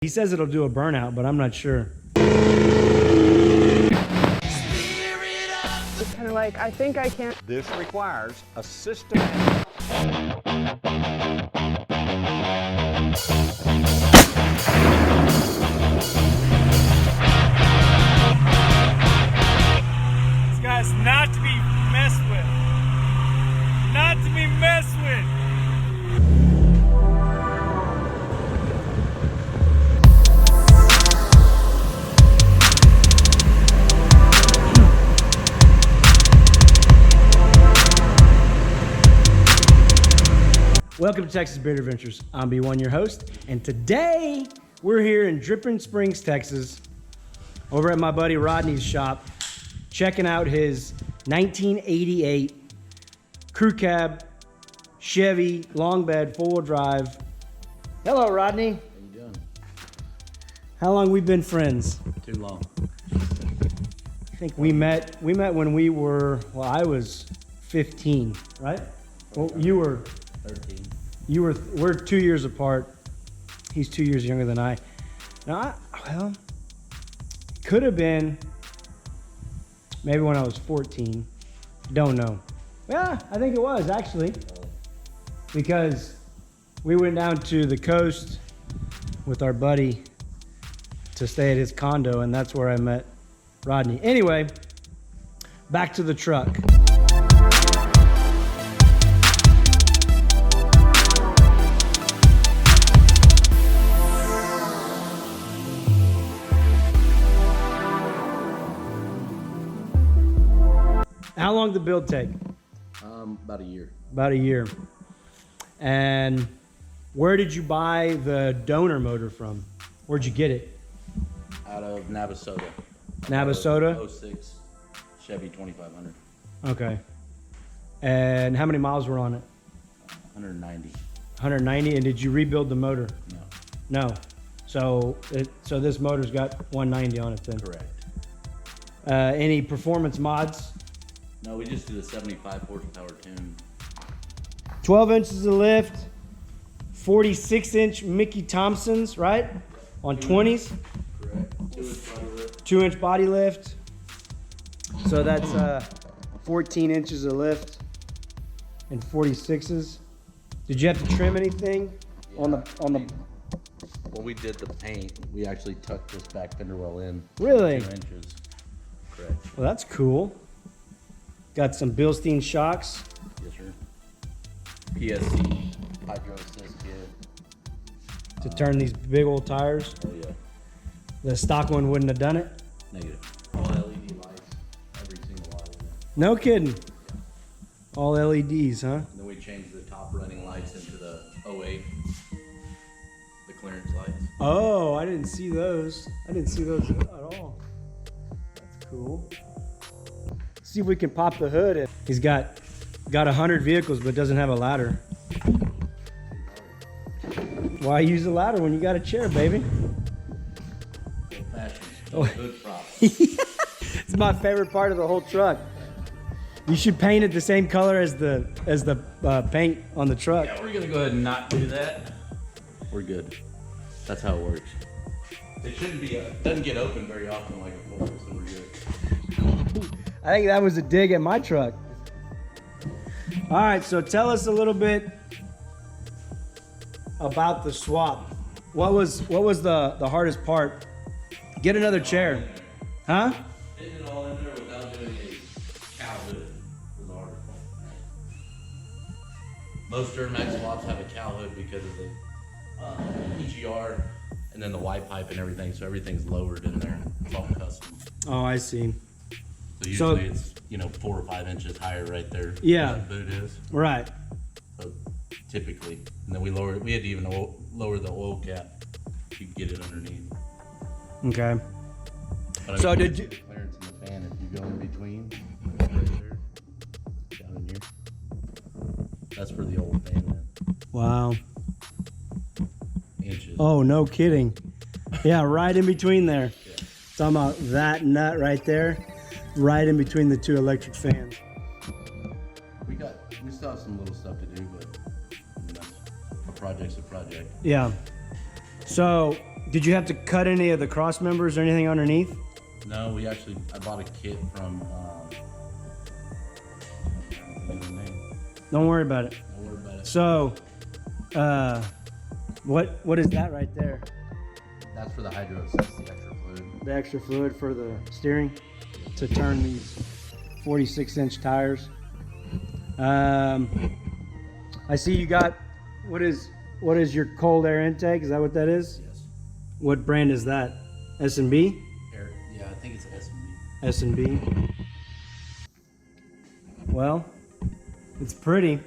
He says it'll do a burnout, but I'm not sure. It's kind of like, I think I can. This requires a systematic. This guy's not to be messed with. Not to be messed with. Welcome to Texas Beard Adventures. I'm B1, your host, and today we're here in Dripping Springs, Texas, over at my buddy Rodney's shop, checking out his 1988 crew cab Chevy long bed 4-wheel drive. Hello, Rodney. How you doing? How long we been friends? Too long. I think we met when we were, well, I was 15, right? Well, you were 13. We're 2 years apart. He's 2 years younger than I. Now, could have been maybe when I was 14. Don't know. Yeah, I think it was actually, because we went down to the coast with our buddy to stay at his condo, and that's where I met Rodney. Anyway, back to the truck. How long did the build take? About a year. About a year. And where did you buy the donor motor from? Where'd you get it? Out of Navasota. Navasota? 06 Chevy 2500. Okay. And how many miles were on it? 190. 190. And did you rebuild the motor? No. No. So this motor's got 190 on it then. Correct. Any performance mods? No, we just do the 75 horsepower tune. 12 inches of lift, 46-inch Mickey Thompsons, right? On 20s. Correct. 2-inch body lift. 2-inch body lift. So that's 14 inches of lift and 46s. Did you have to trim anything on the? When we did the paint, we actually tucked this back fender well in. Really? 2 inches. Correct. Well, that's cool. Got some Bilstein shocks. Yes, sir. PSC hydro assist kit. To turn these big old tires. Oh yeah. The stock one wouldn't have done it. Negative. All LED lights. Every single light in it. No kidding. All LEDs, huh? And then we changed the top running lights into the 08. The clearance lights. Oh, I didn't see those. I didn't see those at all. That's cool. See if we can pop the hood. He's got 100 vehicles, but doesn't have a ladder. Why use a ladder when you got a chair, baby? Old fashioned. No hood prop. It's my favorite part of the whole truck. You should paint it the same color as the paint on the truck. Yeah, we're gonna go ahead and not do that. We're good. That's how it works. It shouldn't be. Doesn't get open very often like a Ford, so we're good. I think that was a dig at my truck. All right, so tell us a little bit about the swap. What was the hardest part? Get another chair, huh? Getting it all in there without doing a cow hood was the hardest part. Most Duramax swaps have a cow hood because of the EGR and then the Y pipe and everything, so everything's lowered in there. It's all custom. Oh, I see. So usually it's 4 or 5 inches higher right there. Yeah. Where the boot is. Right. So typically, and then we had to even lower the oil cap to get it underneath. Okay. But So did you? Clearance in the fan, if you go in between, right there, down in here. That's for the old fan then. Wow. Inches. Oh, no kidding. Yeah, right in between there. Yeah. Talking about that nut right there, right in between the two electric fans. We still have some little stuff to do, but I mean, a project's a project. Yeah. So Did you have to cut any of the cross members or anything underneath? No, I bought a kit from, I can't think of the name. Don't worry about it. Don't worry about it. So, what is that right there? That's for the hydro assist, the extra fluid. The extra fluid for the steering to turn these 46-inch tires. I see you got, what is your cold air intake? Is that what that is? Yes. What brand is that? S&B? Yeah, I think it's S&B. S&B. Well, it's pretty,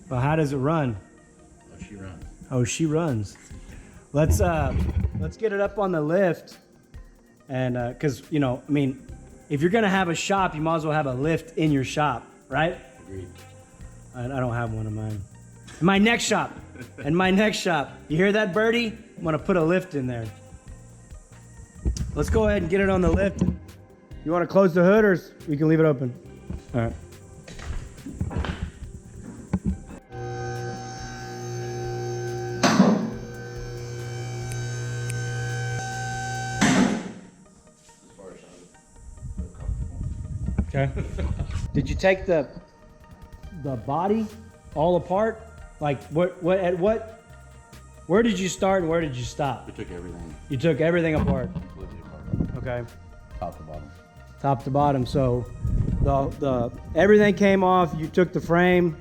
but how does it run? Oh, she runs. Oh, she runs. Let's get it up on the lift, and because I mean, if you're gonna have a shop, you might as well have a lift in your shop, right? Agreed. I don't have one in mine. In my next shop, you hear that, Birdie? I'm gonna put a lift in there. Let's go ahead and get it on the lift. You want to close the hood, or we can leave it open? All right. Okay. Did you take the body all apart? Like where did you start and where did you stop? We took everything. You took everything apart. Completely apart. Okay. Top to bottom. Top to bottom. So the everything came off. You took the frame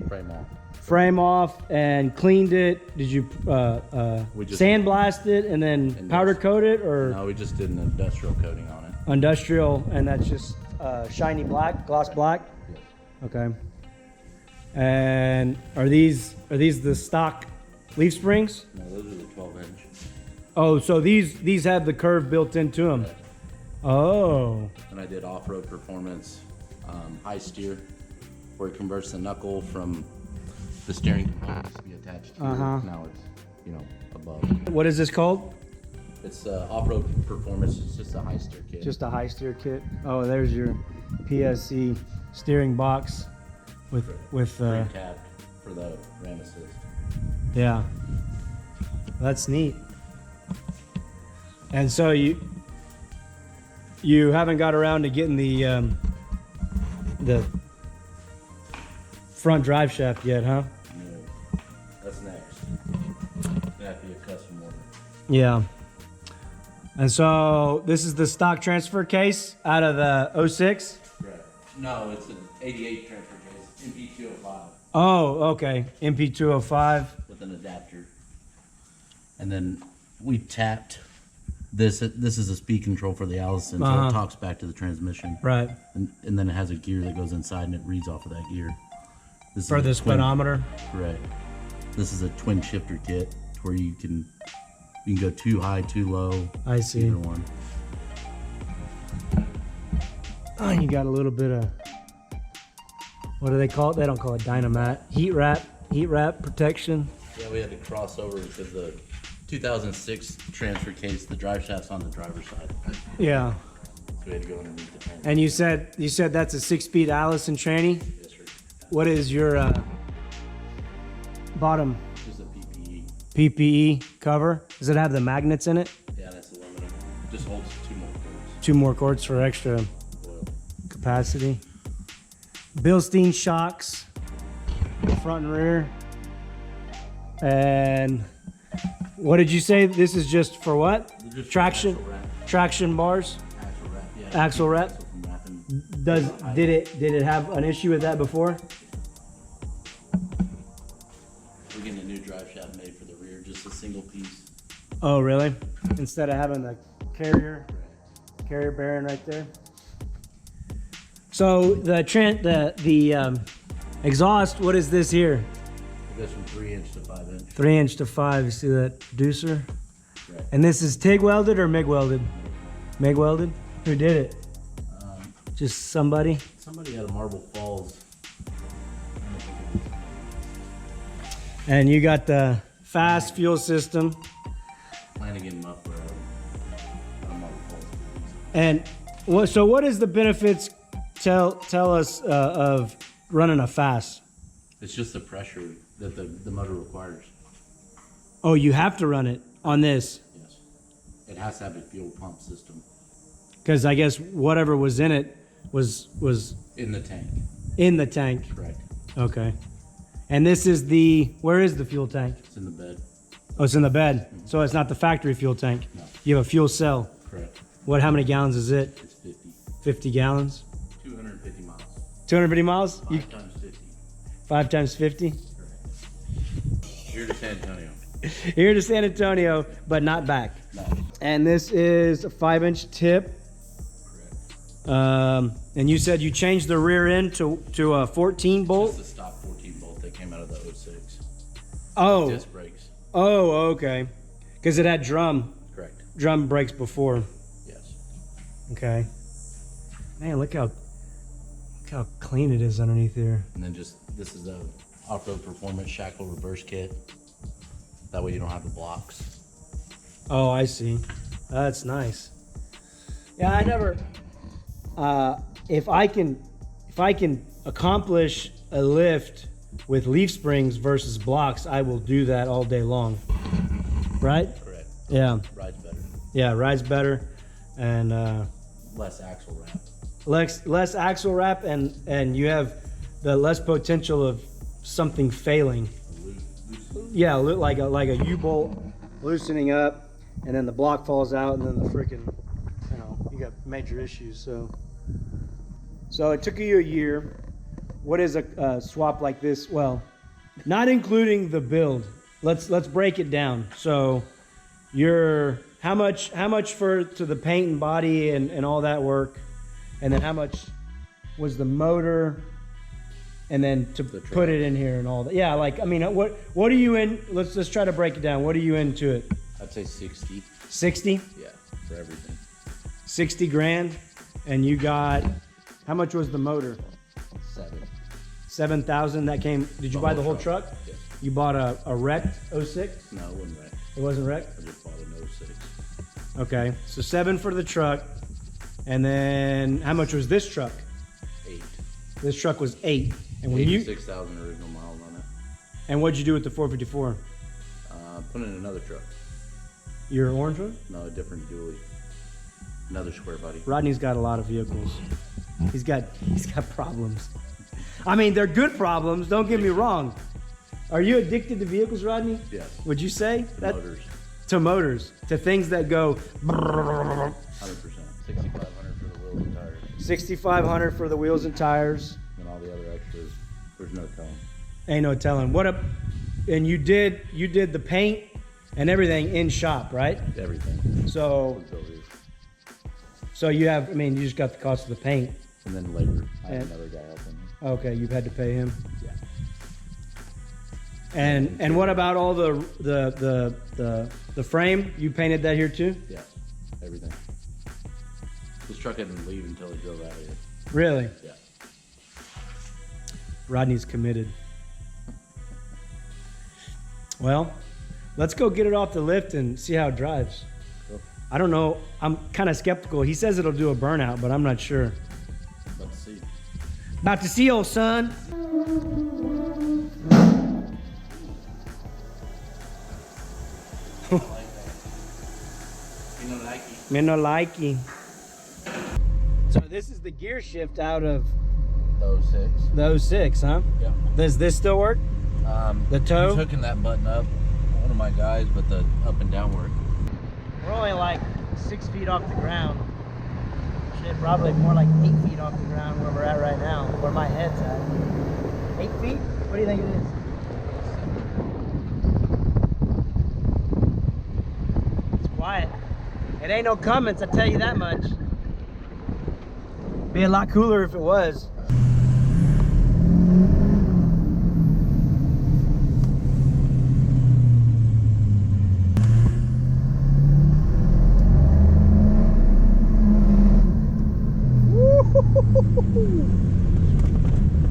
off and cleaned it. Did you sandblast it and then powder coat it, or No, we just did an industrial coating on it. industrial? And that's just shiny black, gloss black. Yes. Okay. And are these the stock leaf springs? No, those are the 12-inch. Oh, so these have the curve built into them. Right. Oh. And I did off-road performance, high steer, where it converts the knuckle from the steering component to be attached to now it's, above. What is this called? It's off-road performance. It's just a high steer kit. Just a high steer kit. Oh, there's your PSC steering box with capped for the ram assist. yeah. That's neat. And so you haven't got around to getting the front drive shaft yet, huh? No, that's next. That'd be a custom order. Yeah. And so this is the stock transfer case out of the 06? Right. No, it's an 88 transfer case, MP205 Oh, okay. MP205. with an adapter. And then we tapped this. This is a speed control for the Allison, so it talks back to the transmission. Right. And then it has a gear that goes inside and it reads off of that gear. This For is the speedometer. Correct. This is a twin shifter kit where you can go too high, too low. I see. Either one. Oh, you got a little bit of, what do they call it? They don't call it dynamite. Heat wrap protection. Yeah, we had to cross over because the 2006 transfer case, the drive shaft's on the driver's side. Yeah. So we had to go underneath the tank. And you said that's a 6-speed Allison tranny. Yes, sir. What is your bottom Just a PPE. PPE cover? Does it have the magnets in it? Yeah, that's aluminum. Just holds 2 more cords. 2 more cords for extra Oil. capacity. Bilstein shocks, front and rear. And what did you say? This is just for what? Just Traction, axle wrap. traction bars. Axle wrap. Yeah. Axle wrap? Axle from wrapping. Did it have an issue with that before? We're getting a new drive shaft made for the rear, just a single piece. Oh, really? Instead of having the carrier bearing right there. So the exhaust, what is this here? It goes from 3-inch to 5-inch. 3-inch to 5. You see that deucer? Right. And this is TIG welded or MIG welded? MIG welded? Who did it? Just somebody? Somebody out of Marble Falls. And you got the fast fuel system. Flanagan muffler out of Marble Falls. And what is the benefits? Tell us of running a fast. It's just the pressure that the motor requires. Oh, you have to run it. on this? Yes. It has to have a fuel pump system Because I guess whatever was in it was in the tank. in the tank. Correct. Okay. And this is the, where is the fuel tank? It's in the bed. Oh, it's in the bed. So it's not the factory fuel tank. No. You have a fuel cell. Correct. How many gallons is it? It's 50. 50 gallons? 250 miles. 250 miles? 5 times 50. 5 times 50? Correct. Here to San Antonio. Here to San Antonio, but not back. No. And this is a 5-inch tip. Correct. And you said you changed the rear end to a 14 bolt? It's the stock 14 bolt that came out of the 06. Oh. Disc brakes. Oh, okay. Because it had drum brakes before. Yes. Okay. Man, look how clean it is underneath here. And then this is a off-road performance shackle reverse kit. That way you don't have the blocks. Oh, I see. That's nice. Yeah, I never. If I can accomplish a lift with leaf springs versus blocks, I will do that all day long. Right? Correct. Yeah. Rides better. Yeah, rides better, and Less axle wrap. less axle wrap, and you have the less potential of something failing. Yeah, like a U-bolt loosening up, and then the block falls out, and then the freaking, you got major issues. So it took you a year. What is a swap like this? Well, not including the build. Let's break it down. So you're how much to the paint and body and all that work, and then how much was the motor, and then to put it in here and all that. Yeah, what are you in? Let's try to break it down. What are you into it? I'd say 60. 60? Yeah, for everything. 60 grand, and you got, how much was the motor? 7,000. That came. Did you buy the whole truck? Yeah. You bought a wrecked 06? No, it wasn't wrecked. It wasn't wrecked? I just bought an 06. Okay, so 7 for the truck, and then how much was this truck? 8. This truck was 8, and when you 86,000 original miles on it. and what'd you do with the 454? Put in another truck. Your orange one? No, a different dually. Another square body. Rodney's got a lot of vehicles. He's got problems. I mean, they're good problems. Don't get me wrong. Are you addicted to vehicles, Rodney? Yes. Would you say The motors. To motors, to things that go 100%. 6,500 for the wheels and tires. 6,500 for the wheels and tires. And all the other extras. There's no telling. Ain't no telling. And you did the paint and everything in shop, right? Everything. So you you just got the cost of the paint. And then labor. I have another guy helping me. Okay, you've had to pay him. Yeah. And what about all the frame? You painted that here too? Yeah. Everything. This truck didn't leave until he drove out of here. Really? Yeah. Rodney's committed. Well, let's go get it off the lift and see how it drives. Cool. I don't know. I'm kind of skeptical. He says it'll do a burnout, but I'm not sure. Let's see. About to see, old son. Me no likey. So this is the gear shift out of The 06. the 06, huh? Yeah. Does this still work? The toe? He's hooking that button up. One of my guys, but the up and down work. We're only like 6 feet off the ground. Shit, probably more like 8 feet off the ground where we're at right now, where my head's at. 8 feet? What do you think it is? It's quiet. It ain't no Cummins, I tell you that much. Be a lot cooler if it was.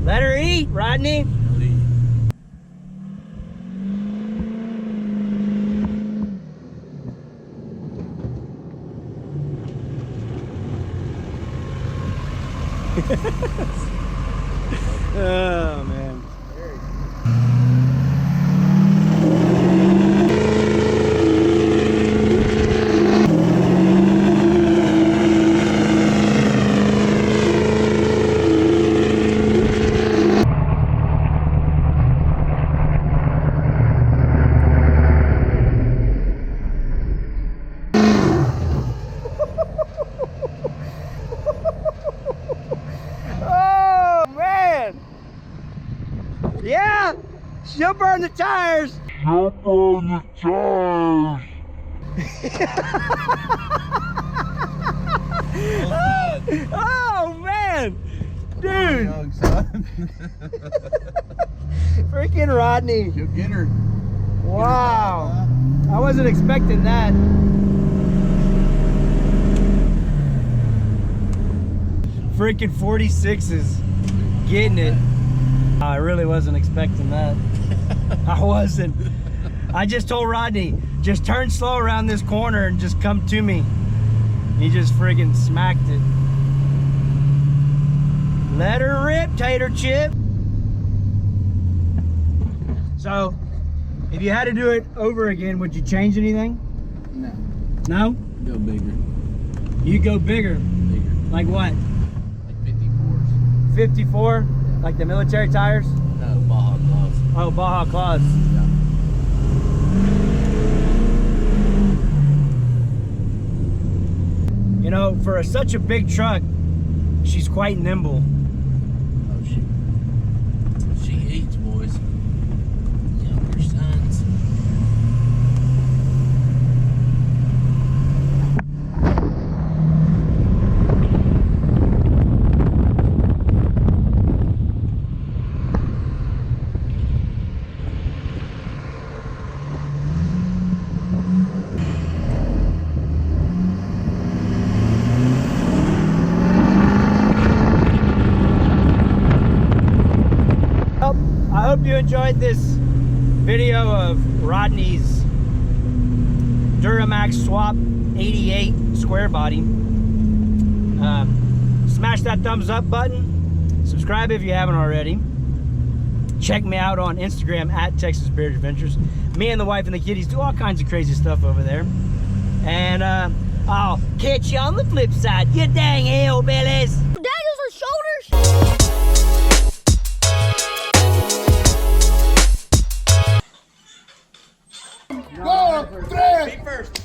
Let her eat, Rodney. Oh man. You'll burn the tires. You'll burn the tires. Oh man, dude! Freaking Rodney! You'll get her. Wow, I wasn't expecting that. Freaking 46s, getting it. I really wasn't expecting that. I wasn't. I just told Rodney, just turn slow around this corner and just come to me. He just friggin' smacked it. Let her rip, tater chip. So, if you had to do it over again, would you change anything? No. No? Go bigger. You go bigger. Bigger. Like what? Like 54s. 54? Like the military tires? No, Baja Claws. Oh, Baja Claws. Yeah. You know, for such a big truck, she's quite nimble. Oh, she eats, boys. Younger sons. I hope you enjoyed this video of Rodney's Duramax Swap 88 square body. Smash that thumbs up button. Subscribe if you haven't already. Check me out on Instagram at Texas Beard Adventures. Me and the wife and the kiddies do all kinds of crazy stuff over there. And I'll catch you on the flip side, you dang hillbillies. Daniels are shoulders. 1, 3. Feet first.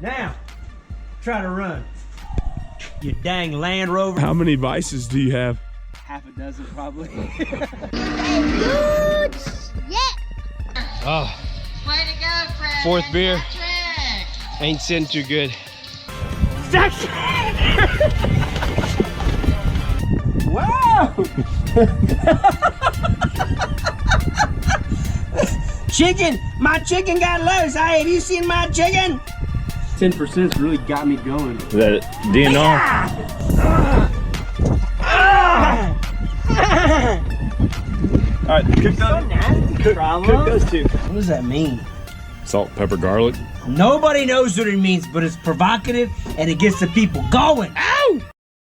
Now, try to run. You dang Land Rover. How many vices do you have? Half a dozen probably. Good shit. Oh, Way to go, Fred. Fourth beer. Patrick. ain't sitting too good. Wow! Chicken! My chicken got loose. Hey, have you seen my chicken? 10%'s really got me going. Is that DNR? All right, cook those. Cook those two. What does that mean? Salt, pepper, garlic. Nobody knows what it means, but it's provocative and it gets the people going. Ow!